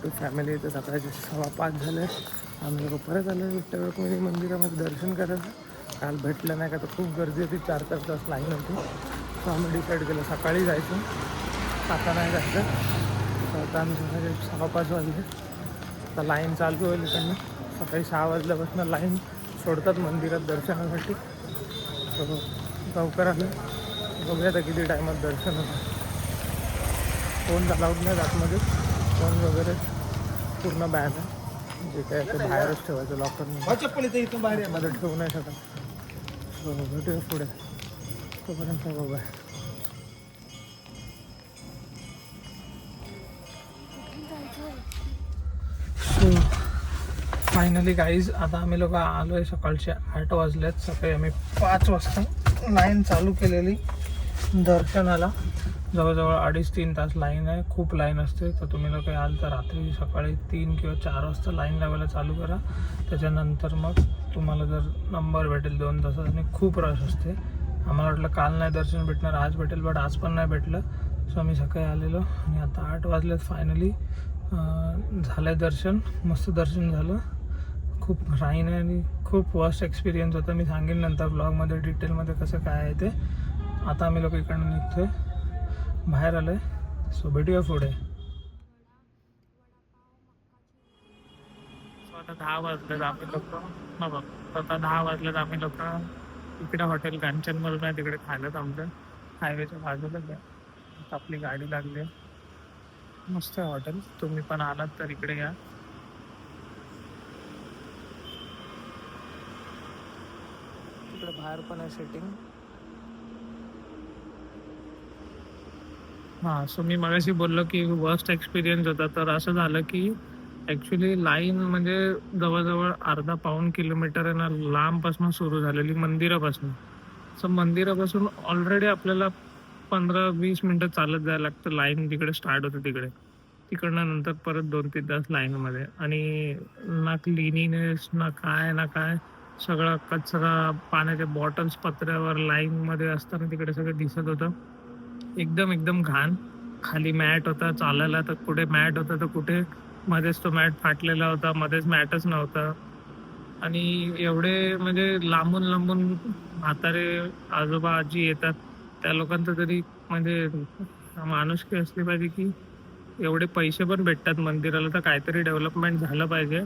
To family. तर सकाळचे 5:15 झाले. आम्ही लोक परत आलो विठ्ठल रुक्मिणी मंदिरामध्ये दर्शन करायला. काल भेटलं नाही का, तर खूप गर्दी होती, 4-4 तास लाईन होती. तर आम्ही डिसाईड केलं सकाळी जायचं, आता नाही जायचं. तर आता आम्ही सकाळी 6-5 वाजले. आता लाईन चालू होईल. त्यांना सकाळी 6 वाजल्यापासून लाईन सोडतात मंदिरात दर्शनासाठी. तर लवकर आलं. बघूया आता किती टायमात दर्शन होतं. फोन अलाउड नाही आतमध्ये, फोन वगैरे पूर्ण बॅन आहे. जे काय ते बाहेरच ठेवायचं लॉकरमध्ये, चप्पल इथून बाहेर मध्ये ठेवू नाही शकत. हो भेटूया पुढे, तोपर्यंत बघूया. सो फायनली गाईज आता आम्ही लोक आलो आहे. सकाळचे 8 वाजलेत. सकाळी आम्ही 5 वाजता लाईन चालू केलेली दर्शनाला. जवळजवळ 2.5-3 तास लाईन आहे. खूप लाईन असते. तर तुम्ही लोक याल तर रात्री सकाळी 3 किंवा 4 वाजता लाईन लावायला चालू करा. त्याच्यानंतर मग तुम्हाला जर नंबर भेटेल 2 तासात. आणि खूप रश असते. आम्हाला वाटलं काल नाही दर्शन भेटणार, आज भेटेल, बट आज पण नाही भेटलं. सो आम्ही सकाळी आलेलो आणि आता 8 वाजलेत. फायनली झालं आहे दर्शन. मस्त दर्शन झालं. खूप राईन आहे आणि खूप वर्स्ट एक्सपिरियन्स होता. मी सांगेन नंतर ब्लॉगमध्ये डिटेलमध्ये कसं काय आहे ते. आता आम्ही लोक इकडनं निघतोय, बाहेर आलो आहे. सो भेटूया पुढे. आता 10 वाजलेत. आम्ही लोक आता 10 वाजलेत. आम्ही लोक इकडे हॉटेल कांचनमल आहे तिकडे खायला थांबतो. हायवेच्या बाजूलाच आहे. आपली गाडी लागली आहे. मस्त आहे हॉटेल. तुम्ही पण आलात तर इकडे या. तिकडे बाहेर पण आहे सेटिंग. हां, सो मी मगाशी बोललो की वर्स्ट एक्सपिरियन्स होता. तर असं झालं की ॲक्च्युली लाईन म्हणजे जवळजवळ अर्धा-पाऊण किलोमीटर आहे ना लांबपासून सुरू झालेली मंदिरापासून. सो मंदिरापासून ऑलरेडी आपल्याला 15-20 मिनटं चालत जायला लागतं. लाईन तिकडे स्टार्ट होते तिकडे. तिकडनं नंतर परत 2-3 तास लाईनमध्ये. आणि ना क्लिनिनेस ना काय ना काय. सगळा कचरा, पाण्याच्या बॉटल्स पत्र्यावर लाईनमध्ये असताना तिकडे सगळं दिसत होतं. एकदम घाण. खाली मॅट होता चालायला, तर कुठे मॅट होता तर कुठे मध्येच तो मॅट फाटलेला होता, मध्येच मॅटच नव्हता. आणि एवढे म्हणजे लांबून लांबून म्हातारे आजोबा आजी येतात. त्या लोकांचं तरी म्हणजे माणुसकी असली पाहिजे की एवढे पैसे पण भेटतात मंदिराला, तर काहीतरी डेव्हलपमेंट झालं पाहिजे.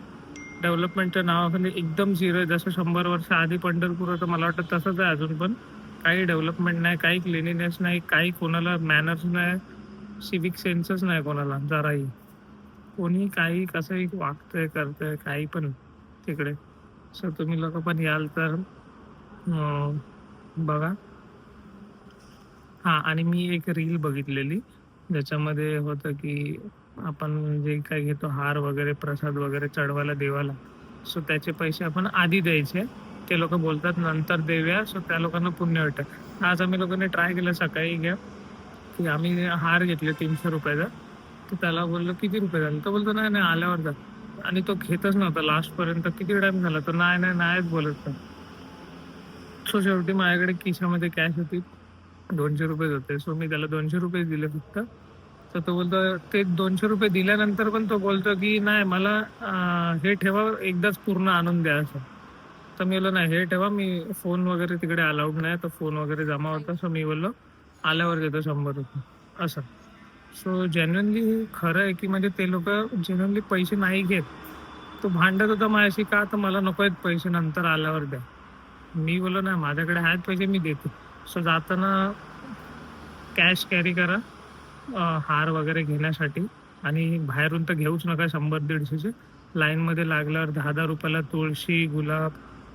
डेव्हलपमेंटच्या नावाखाली एकदम झिरो आहे. जसं 100 वर्ष आधी पंढरपूर होतं, मला वाटतं तसंच आहे अजून पण. काही डेव्हलपमेंट नाही, काही क्लिनिनेस नाही, काही कोणाला मॅनर्स नाही, सिविक सेन्सच नाही कोणाला जराही. कोणी काही कसंही वागतंय करतंय काही पण तिकडे. सो तुम्ही लोक पण याल तर बघा. हां, आणि मी एक रील बघितलेली ज्याच्यामध्ये होतं की आपण जे काही घेतो हार वगैरे, प्रसाद वगैरे चढवायला देवाला, सो त्याचे पैसे आपण आधी द्यायचे. ते लोक बोलतात नंतर देऊया, सो त्या लोकांना पुण्य भेटतं. आज आम्ही लोकांनी ट्राय केलं सकाळी घ्या की आम्ही हार घेतले 300 रुपयाचा. तर त्याला बोललो किती रुपये झाले, तो बोलतो नाही नाही आल्यावर जा. आणि तो घेतच नव्हता लास्टपर्यंत. किती टाइम झाला तो नाही नाही नाहीच बोलत. सो शेवटी माझ्याकडे खिशामध्ये कॅश होती, 200 रुपये होते. सो मी त्याला 200 रुपये दिले फक्त. तर तो बोलतो, ते 200 रुपये दिल्यानंतर पण तो बोलतो की नाही मला हे ठेवा, एकदाच पूर्ण आणून द्या असं. तर मी बोललो नाही हे ठेवा, मी फोन वगैरे तिकडे अलाउड नाही, तर फोन वगैरे जमा होता. सो मी बोललो आल्यावर देतो 100 रुपये असं. सो जेन्युनली खरं आहे की म्हणजे ते लोक जेन्युनली पैसे नाही घेत. तो भांडत होता माझ्याशी का, तर मला नको आहेत पैसे, नंतर आल्यावर द्या. मी बोललो नाही माझ्याकडे आहेत पैसे, मी देतो. सो जाताना कॅश कॅरी करा हार वगैरे घेण्यासाठी. आणि बाहेरून तर घेऊच नका 100-150चे. लाईनमध्ये लागल्यावर 10-10 रुपयाला तुळशी, गुलाब,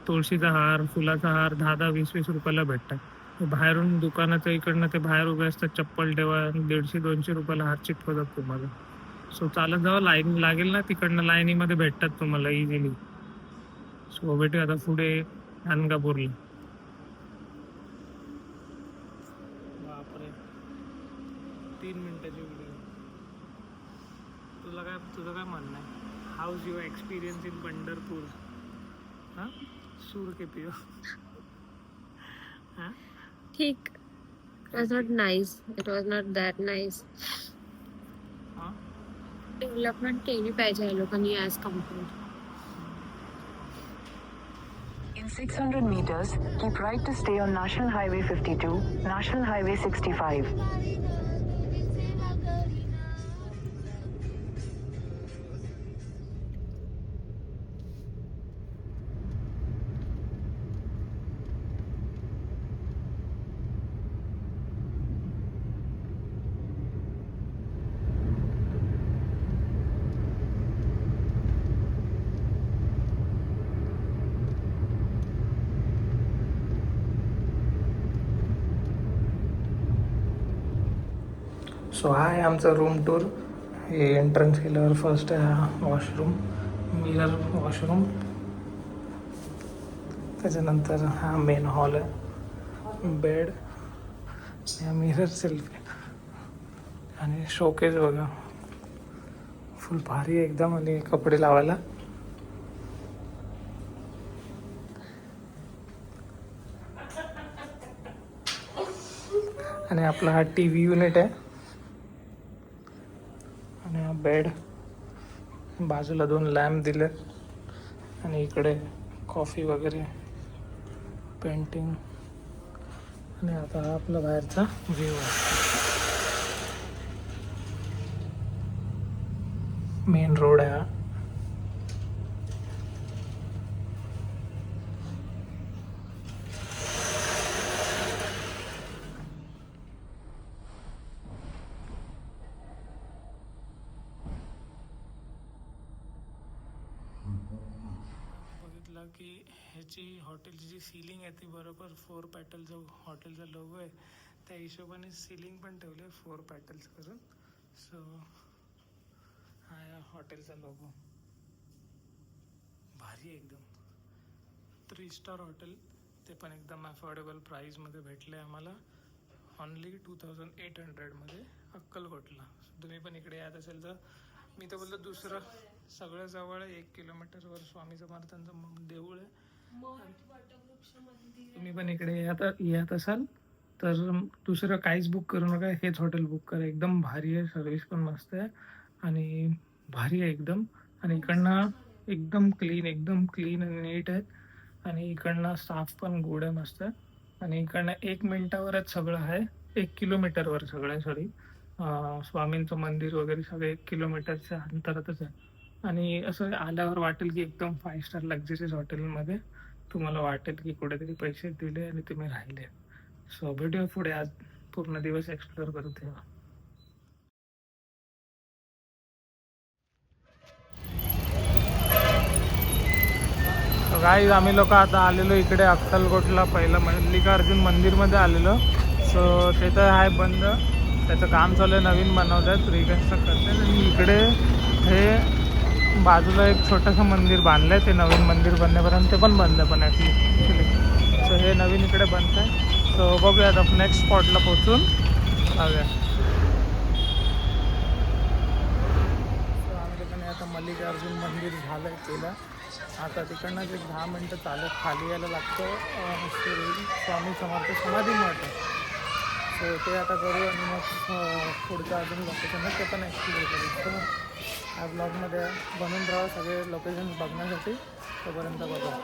तुळशीचा हार, फुलाचा हार 10-10, 20-20 रुपयाला भेटतात. बाहेरून दुकानाच्या इकडनं ते बाहेर उभे असतात, चप्पल ठेवा, 150-200 रुपयाला हार चिटकवतात तुम्हाला. सो चालत जावं, लाईन लागेल ना तिकडनं लाईनीमध्ये भेटतात तुम्हाला इझिली. सो भेटूया आता पुढे गाणगापूरला. बापरे, 3 मिनिटाची व्हिडिओ. तुझं काय म्हणणं आहे? How is your experience in Pandharpur? हां, सूर के पिओ. हां, ठीक. It was not nice. It was not that nice. हां, डेव्हलपमेंट केली पाहिजे या लोकांनी as compared. In 600 meters, keep right to stay on National Highway 52, National Highway 65. So हा आहे आमचा रूम टूर. हे एंट्रन्स केल्यावर फर्स्ट आहे हा वॉशरूम, मिरर वॉशरूम. त्याच्यानंतर हा मेन हॉल आहे, बेड, मिरर सेल्फी आणि शोकेस बघा, फुल भारी आहे एकदम. आणि कपडे लावायला आणि आपला हा टी व्ही युनिट आहे आणि हा बेड. बाजूला 2 लॅम्प दिले आणि इकडे कॉफी वगैरे, पेंटिंग. आणि आता हा आपला बाहेरचा व्ह्यू आहे, मेन रोड आहे हा. बघितलं की ह्याची हॉटेलची जी सीलिंग आहे ती बरोबर 4 पॅटलचा हॉटेलचा लोगो आहे, त्या हिशोबाने सीलिंग पण ठेवले 4 पॅटल्स करून. सो हा या हॉटेलचा लोगो भारी आहे एकदम. 3 स्टार हॉटेल, ते पण एकदम अफोर्डेबल प्राईजमध्ये भेटले आम्हाला, ऑनली 2800मध्ये अक्कलकोटला. तुम्ही पण इकडे येत असेल तर, मी तर बोलतो दुसरं सगळं जवळ आहे, 1 किलोमीटरवर स्वामी समर्थांचं देऊळ आहे. तुम्ही पण इकडे येत असाल तर दुसरं काहीच बुक करू नका, हेच हॉटेल बुक करा. एकदम भारी आहे, सर्विस पण मस्त आहे आणि भारी आहे एकदम. आणि इकडनं एकदम क्लीन आणि नीट आहे. आणि इकडनं स्टाफ पण गुड आहे, मस्त आहे. आणि इकडनं 1 मिनिटावरच सगळं आहे, 1 किलोमीटरवर सगळं आहे. सॉरी, स्वामींचं मंदिर वगैरे सगळं 1 किलोमीटरच्या अंतरातच आहे. आणि असं आल्यावर वाटेल की एकदम 5 स्टार लक्झरियस हॉटेलमध्ये तुम्हाला वाटेल की कुठेतरी पैसे दिले आणि तुम्ही राहिले. सो भेटूया पुढे, आज पूर्ण दिवस एक्सप्लोअर करू तेव्हा. गाईज आम्ही लोक आता आलेलो इकडे अक्कलकोटला, पहिलं मल्लिकार्जुन मंदिरमध्ये आलेलो. सो ते तर आहे बंद, त्याचं काम चालू आहे, नवीन बनवत आहेत, रिकन्स्ट्रक्ट करतात. आणि इकडे हे बाजूला एक छोटंसं मंदिर बांधलं आहे, ते नवीन मंदिर बनण्यापर्यंत ते पण बंद आहे पण ॲक्च्युली. सो हे नवीन इकडे बनत आहे. सो बघूया आता नेक्स्ट स्पॉटला पोचून बघूया. सो आम्ही लोकांनी आता मल्लिकार्जुन मंदिर झालं केलं. आता तिकडनंच एक 10 मिनटं चालत खाली यायला लागतं स्वामी समर्थ समाधी मठ. सो ते आता करू आणि मग पुढचं अजून लोकेशन आहे ते पण एक्सप्लोर करू. सो ह्या ब्लॉगमध्ये बनून राहा सगळे लोकेशन बघण्यासाठी, तोपर्यंत बघा.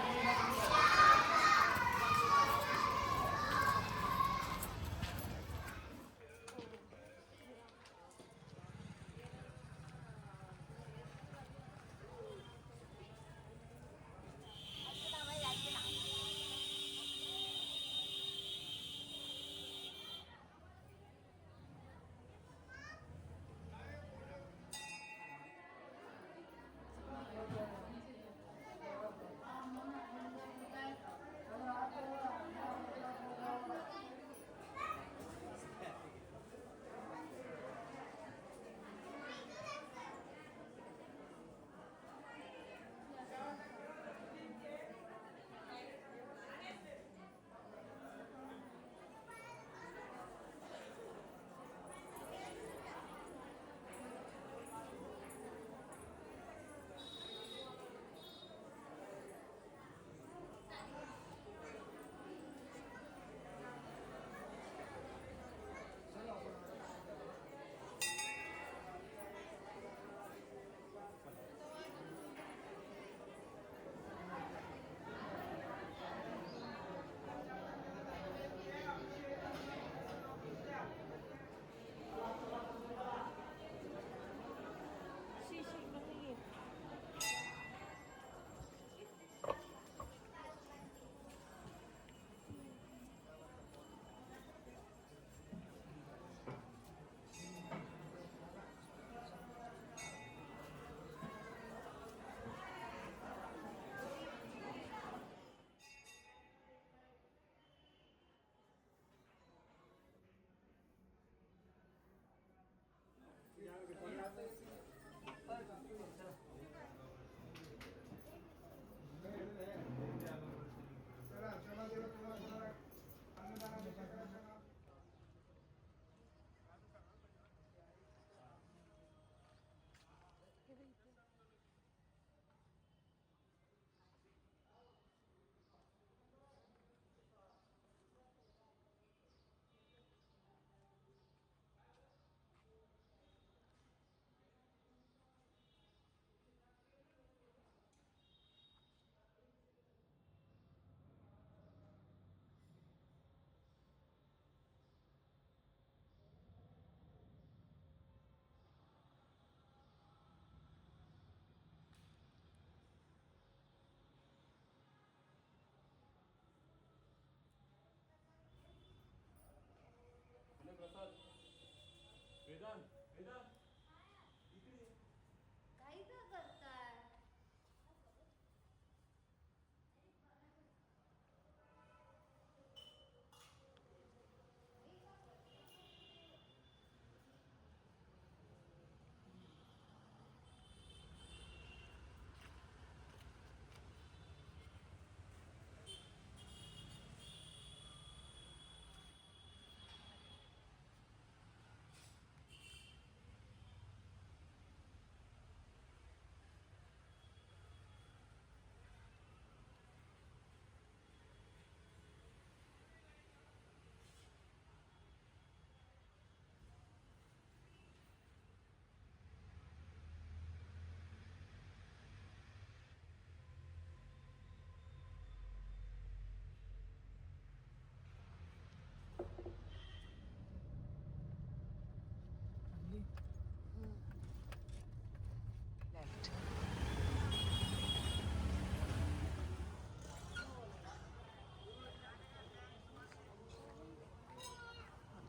Left.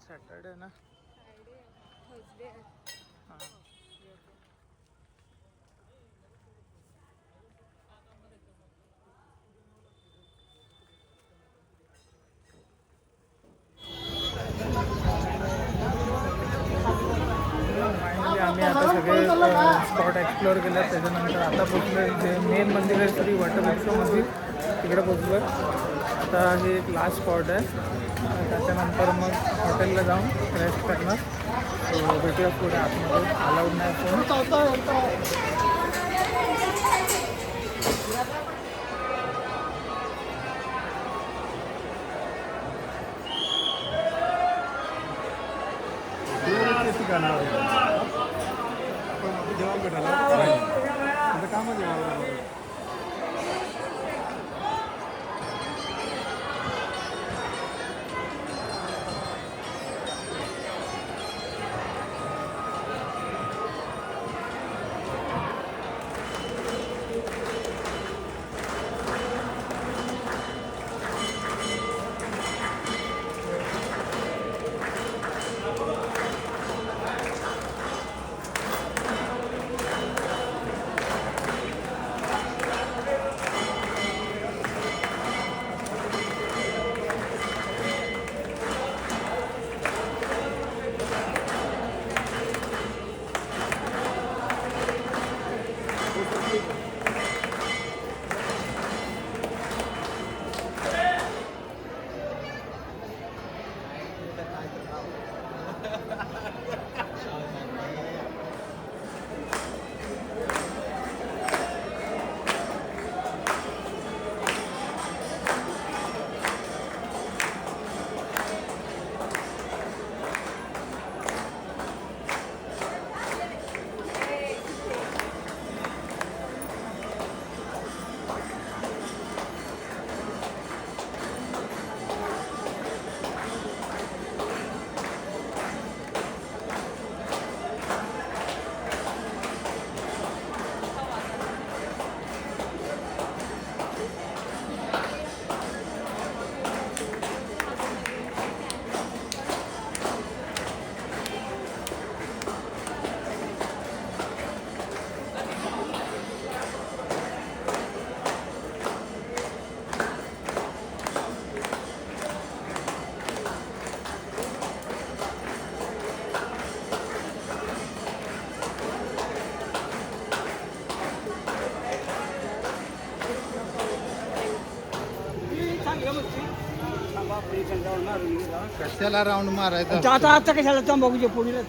सॅटर्डे ना. हां. फायनली आम्ही आता सगळे स्पॉट एक्सप्लोअर केले. त्याच्यानंतर आता पोचलो जे मेन मंदिर आहे श्री वटवृक्ष मंदिर, तिकडे पोचलो. आता हे एक लास्ट स्पॉट आहे. त्याच्यानंतर मग हॉटेलला जाऊन रेस्ट करणार. तो भेटूया पुढे आतमध्ये. अलाउड नाही फोन. कशाला राऊंड मारायचा? आता आता कशाला तंबाखूच्या पोळीला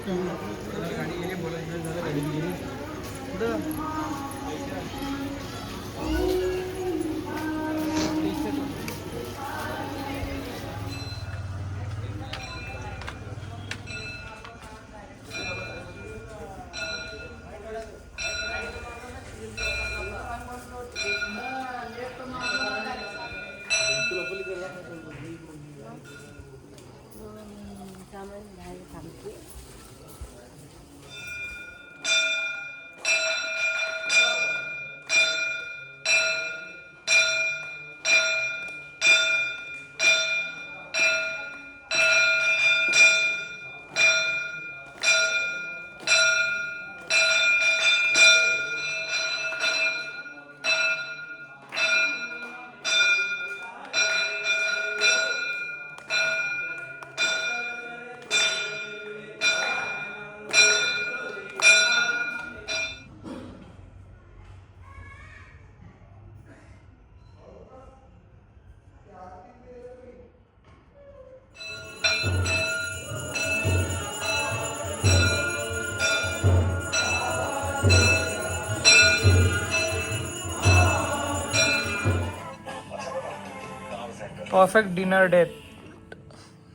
परफेक्ट डिनर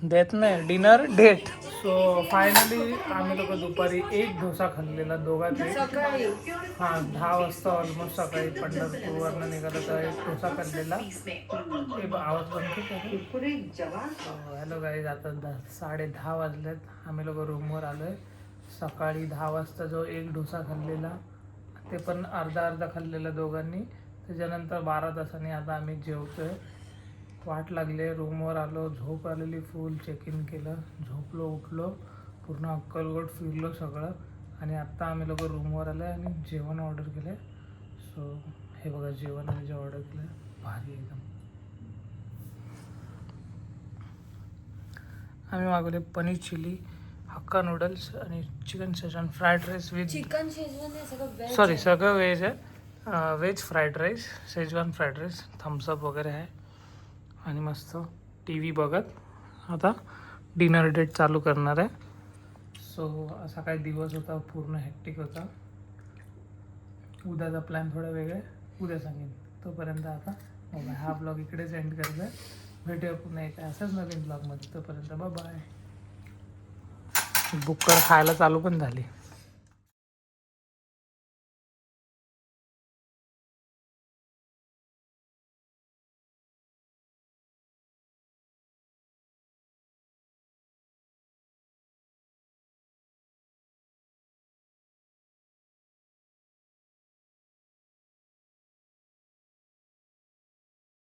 डेट नाही डिनर डेट. सो फायनली आम्ही लोक दुपारी एक डोसा खाल्लेला दोघांनी. हां 10 वाजता ऑलमोस्ट सकाळी पंढरपूरवरनं निघालं तर एक डोसा खाल्लेला. आवाज बंद. हॅलो गाईज, आता 10:30 वाजलेत. आम्ही लोक रूमवर आलो आहे. सकाळी 10 वाजता जो एक डोसा खाल्लेला ते पण अर्धा खाल्लेला दोघांनी. त्याच्यानंतर 12 तासांनी आता आम्ही जेवतो आहे. वाट लागले, रूमवर आलो, झोप आलेली फुल. चेक इन केलं, झोपलो, उठलो, पूर्ण अक्कलकोट फिरलो सगळं. आणि आत्ता आम्ही लोक रूमवर आलो आहे आणि जेवण ऑर्डर केलं आहे. सो हे बघा जेवण आम्ही जे ऑर्डर केलं आहे भारी एकदम. आम्ही मागवले पनीर चिली, हक्का नूडल्स आणि chicken Schezwan fried rice with chicken Schezwan सगळं सॉरी सगळं व्हेज आहे. Veg fried rice, Schezwan fried rice, Thums Up वगैरे आहे. आणि मस्त टी व्ही बघत आता डिनर डेट चालू करणार आहे. सो असा काही दिवस होता, पूर्ण हेक्टिक होता. उद्याचा प्लॅन थोडा वेगळा आहे, उद्या सांगेन. तोपर्यंत आता हा ब्लॉग इकडेच एंड करायचा आहे. भेटूया पुन्हा एका असाच नवीन ब्लॉगमध्ये. तोपर्यंत बाय. बुक्कड खायला चालू पण झाली.